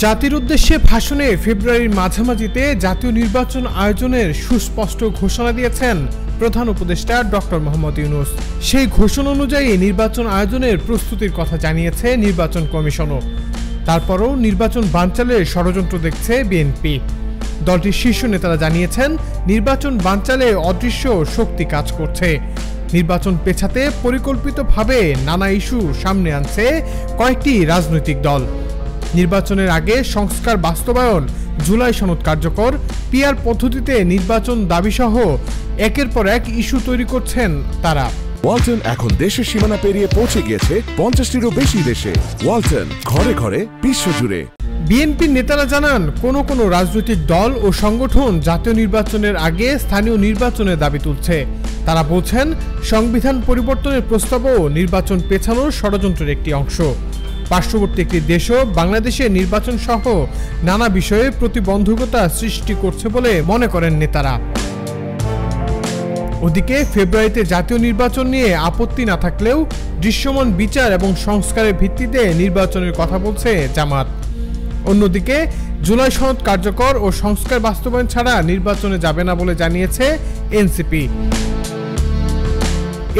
জাতির উদ্দেশ্যে ভাষণে ফেব্রুয়ারির মাঝামাঝিতে জাতীয় নির্বাচন আয়োজনের সুস্পষ্ট ঘোষণা দিয়েছেন প্রধান উপদেষ্টা ডক্টর মোহাম্মদ ইউনূস। সেই ঘোষণা অনুযায়ী নির্বাচন আয়োজনের প্রস্তুতির কথা জানিয়েছে নির্বাচন কমিশনও। তারপরও নির্বাচন বানচালের ষড়যন্ত্র দেখছে বিএনপি। দলটির শীর্ষ নেতারা জানিয়েছেন, নির্বাচন বানচালে অদৃশ্য শক্তি কাজ করছে। নির্বাচন পেছাতে পরিকল্পিতভাবে নানা ইস্যু সামনে আনছে কয়েকটি রাজনৈতিক দল। নির্বাচনের আগে সংস্কার বাস্তবায়ন, জুলাই সনদ কার্যকর, পিআর পদ্ধতিতে নির্বাচন দাবিসহ একের পর এক ইস্যু তৈরি করছেন তারা। ওয়ালটন এখন দেশের সীমানা পেরিয়ে পৌঁছে গিয়েছে 50টিরও বেশি দেশে। ওয়ালটন, ঘরে ঘরে, বিশ্বজুড়ে। বিএনপির নেতারা জানান, কোনো রাজনৈতিক দল ও সংগঠন জাতীয় নির্বাচনের আগে স্থানীয় নির্বাচনের দাবি তুলছে। তারা বলছেন, সংবিধান পরিবর্তনের প্রস্তাবও নির্বাচন পেছানোর ষড়যন্ত্রের একটি অংশ। পার্শ্ববর্তী একটি দেশও বাংলাদেশে নির্বাচন সহ নানা বিষয়ে প্রতিবন্ধকতা সৃষ্টি করছে বলে মনে করেন নেতারা। ওদিকে ফেব্রুয়ারিতে জাতীয় নির্বাচন নিয়ে আপত্তি না থাকলেও দৃশ্যমান বিচার এবং সংস্কারের ভিত্তিতে নির্বাচনের কথা বলছে জামাত। অন্যদিকে জুলাই সনদ কার্যকর ও সংস্কার বাস্তবায়ন ছাড়া নির্বাচনে যাবে না বলে জানিয়েছে এনসিপি।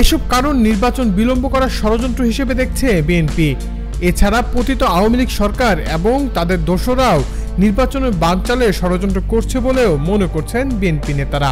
এসব কারণ নির্বাচন বিলম্ব করার ষড়যন্ত্র হিসেবে দেখছে বিএনপি। এছাড়া পতিত আওয়ামী লীগ সরকার এবং তাদের দোসররাও নির্বাচনের বানচালে ষড়যন্ত্র করছে বলেও মনে করছেন বিএনপি নেতারা।